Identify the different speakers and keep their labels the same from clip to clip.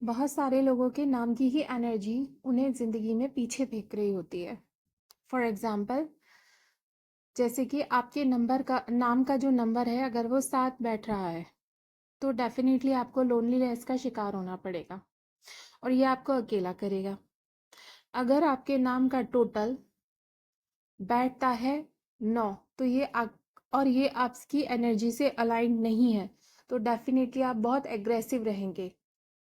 Speaker 1: बहुत सारे लोगों के नाम की ही एनर्जी उन्हें ज़िंदगी में पीछे फेंक रही होती है। फॉर एग्ज़ाम्पल, जैसे कि आपके नंबर का नाम का जो नंबर है अगर वो 7 बैठ रहा है, तो डेफ़िनेटली आपको लोनलीनेस का शिकार होना पड़ेगा और ये आपको अकेला करेगा। अगर आपके नाम का टोटल बैठता है 9, तो ये आपकी एनर्जी से अलाइन नहीं है, तो डेफ़िनेटली आप बहुत एग्रेसिव रहेंगे।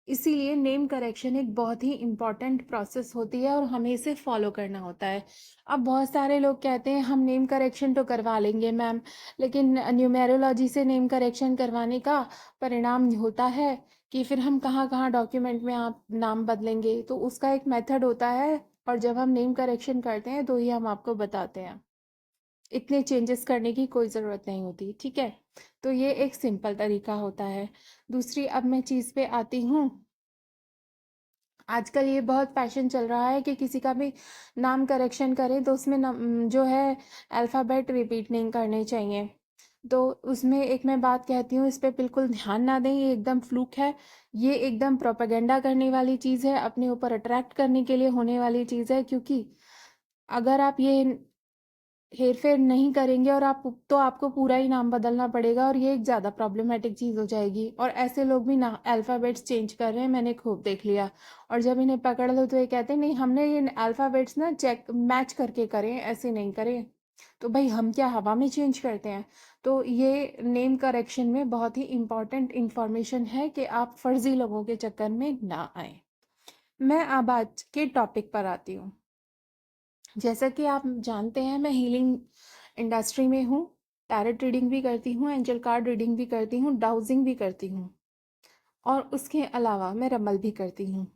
Speaker 1: इसीलिए नेम करेक्शन एक बहुत ही इम्पॉर्टेंट प्रोसेस होती है और हमें इसे फॉलो करना होता है। अब बहुत सारे लोग कहते हैं हम नेम करेक्शन तो करवा लेंगे मैम, लेकिन न्यूमेरोलॉजी से नेम करेक्शन करवाने का परिणाम होता है कि फिर हम कहाँ कहाँ डॉक्यूमेंट में आप नाम बदलेंगे, तो उसका एक मेथड होता है और जब हम नेम करेक्शन करते हैं तो ही हम आपको बताते हैं। इतने चेंजेस करने की कोई ज़रूरत नहीं होती, ठीक है। तो ये एक सिंपल तरीका होता है। दूसरी अब मैं चीज़ पे आती हूँ। आजकल ये बहुत फैशन चल रहा है कि किसी का भी नाम करेक्शन करें तो उसमें जो है अल्फ़ाबेट रिपीट नहीं करने चाहिए। तो उसमें एक मैं बात कहती हूँ, इस पे बिल्कुल ध्यान ना दें, ये एकदम फ्लूक है। ये एकदम प्रोपेगेंडा करने वाली चीज़ है, अपने ऊपर अट्रैक्ट करने के लिए होने वाली चीज़ है, क्योंकि अगर आप ये हेर-फेर नहीं करेंगे और तो आपको पूरा ही नाम बदलना पड़ेगा और ये एक ज़्यादा प्रॉब्लमैटिक चीज़ हो जाएगी। और ऐसे लोग भी ना अल्फ़ाबेट्स चेंज कर रहे हैं, मैंने खूब देख लिया। और जब इन्हें पकड़ लो तो ये कहते हैं नहीं हमने ये अल्फ़ाबेट्स ना चेक मैच करके करे हैं, ऐसे नहीं करे। तो भाई हम क्या हवा में चेंज करते हैं? तो ये नेम करेक्शन में बहुत ही इम्पोर्टेंट इन्फॉर्मेशन है कि आप फ़र्ज़ी लोगों के चक्कर में ना आएँ। मैं अब आज के टॉपिक पर आती हूँ। जैसा कि आप जानते हैं मैं हीलिंग इंडस्ट्री में हूँ, टैरोट रीडिंग भी करती हूँ, एंजल कार्ड रीडिंग भी करती हूँ, डाउजिंग भी करती हूँ और उसके अलावा मैं रमल भी करती हूँ।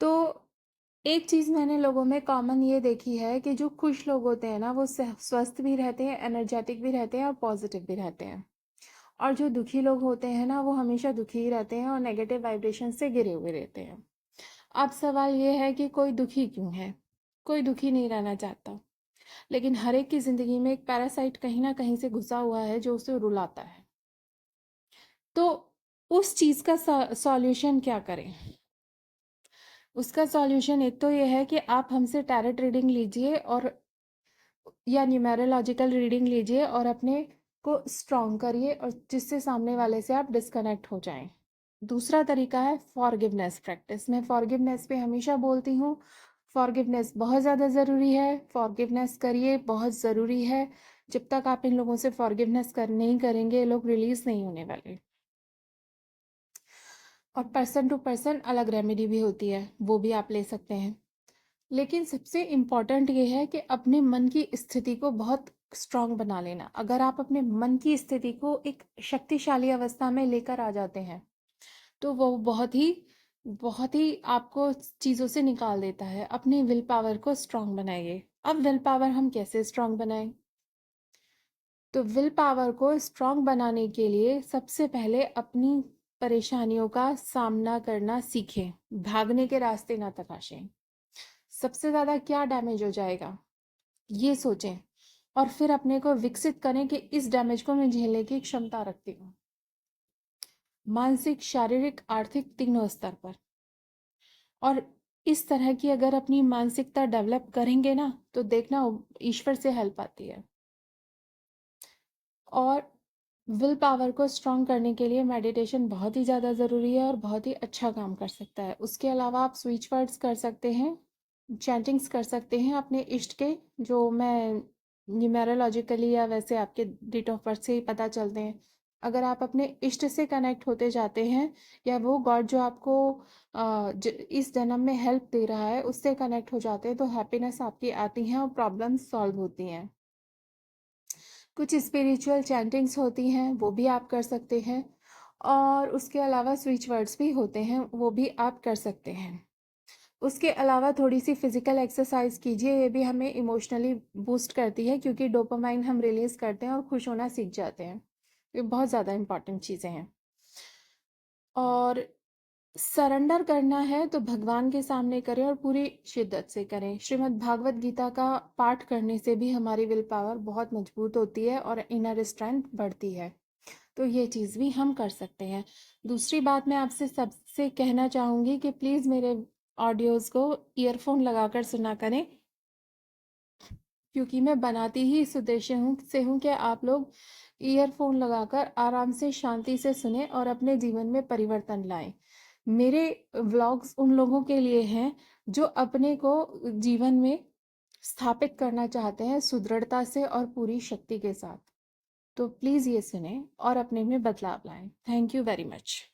Speaker 1: तो एक चीज़ मैंने लोगों में कॉमन ये देखी है कि जो खुश लोग होते हैं ना वो स्वस्थ भी रहते हैं, एनर्जेटिक भी रहते हैं और पॉजिटिव भी रहते हैं। और जो दुखी लोग होते हैं ना वो हमेशा दुखी ही रहते हैं और नेगेटिव वाइब्रेशन से घिरे हुए रहते हैं। अब सवाल ये है कि कोई दुखी क्यों है? कोई दुखी नहीं रहना चाहता, लेकिन हर एक की ज़िंदगी में एक पैरासाइट कहीं न कहीं से घुसा हुआ है जो उसे रुलाता है। तो उस चीज़ का सॉल्यूशन क्या करें? उसका सॉल्यूशन एक तो ये है कि आप हमसे टैरोट रीडिंग लीजिए और या न्यूमेरोलॉजिकल रीडिंग लीजिए और अपने को स्ट्रॉन्ग करिए और जिससे सामने वाले से आप डिस्कनेक्ट हो जाएँ। दूसरा तरीका है फॉरगिवनेस प्रैक्टिस। मैं फॉरगिवनेस पे हमेशा बोलती हूँ, फॉरगिवनेस बहुत ज़्यादा ज़रूरी है, फॉरगिवनेस करिए, बहुत ज़रूरी है। जब तक आप इन लोगों से फॉरगिवनेस नहीं करेंगे, ये लोग रिलीज़ नहीं होने वाले। और पर्सन टू पर्सन अलग रेमेडी भी होती है, वो भी आप ले सकते हैं। लेकिन सबसे इम्पॉर्टेंट ये है कि अपने मन की स्थिति को बहुत स्ट्रांग बना लेना। अगर आप अपने मन की स्थिति को एक शक्तिशाली अवस्था में लेकर आ जाते हैं, तो वो बहुत ही आपको चीज़ों से निकाल देता है। अपनी विल पावर को स्ट्रांग बनाइए। अब विल पावर हम कैसे स्ट्रांग बनाएं? तो विल पावर को स्ट्रांग बनाने के लिए सबसे पहले अपनी परेशानियों का सामना करना सीखें। भागने के रास्ते ना तलाशें। सबसे ज़्यादा क्या डैमेज हो जाएगा ये सोचें और फिर अपने को विकसित करें कि इस डैमेज को मैं झेलने की क्षमता रखती हूँ, मानसिक, शारीरिक, आर्थिक तीनों स्तर पर। और इस तरह की अगर अपनी मानसिकता डेवलप करेंगे ना तो देखना ईश्वर से हेल्प आती है। और विल पावर को स्ट्रॉन्ग करने के लिए मेडिटेशन बहुत ही ज़्यादा ज़रूरी है और बहुत ही अच्छा काम कर सकता है। उसके अलावा आप स्विच वर्ड्स कर सकते हैं, चैंटिंग्स कर सकते हैं अपने इष्ट के, जो मैं न्यूमेरोलॉजिकली या वैसे आपके डेट ऑफ बर्थ से ही पता चलते हैं। अगर आप अपने इष्ट से कनेक्ट होते जाते हैं या वो गॉड जो आपको इस जन्म में हेल्प दे रहा है उससे कनेक्ट हो जाते हैं, तो हैप्पीनेस आपकी आती हैं और प्रॉब्लम्स सॉल्व होती हैं। कुछ स्पिरिचुअल चैंटिंग्स होती हैं, वो भी आप कर सकते हैं। और उसके अलावा स्विच वर्ड्स भी होते हैं, वो भी आप कर सकते हैं। उसके अलावा थोड़ी-सी फिज़िकल एक्सरसाइज कीजिए, ये भी हमें इमोशनली बूस्ट करती है क्योंकि डोपामाइन हम रिलीज़ करते हैं और खुश होना सीख जाते हैं। ये बहुत ज़्यादा इम्पॉर्टेंट चीज़ें हैं। और सरेंडर करना है तो भगवान के सामने करें और पूरी शिद्दत से करें। श्रीमद् भागवत गीता का पाठ करने से भी हमारी विल पावर बहुत मजबूत होती है और इनर स्ट्रेंथ बढ़ती है। तो ये चीज़ भी हम कर सकते हैं। दूसरी बात मैं आपसे सबसे कहना चाहूँगी कि प्लीज़ मेरे ऑडियोज़ को ईयरफ़ोन लगाकर सुना करें, क्योंकि मैं बनाती ही इस उद्देश्य से हूँ कि आप लोग ईयरफ़ोन लगाकर आराम से शांति से सुनें और अपने जीवन में परिवर्तन लाएँ। मेरे व्लॉग्स उन लोगों के लिए हैं जो अपने को जीवन में स्थापित करना चाहते हैं सुदृढ़ता से और पूरी शक्ति के साथ। तो प्लीज़ ये सुनें और अपने में बदलाव लाएँ। Thank you very much.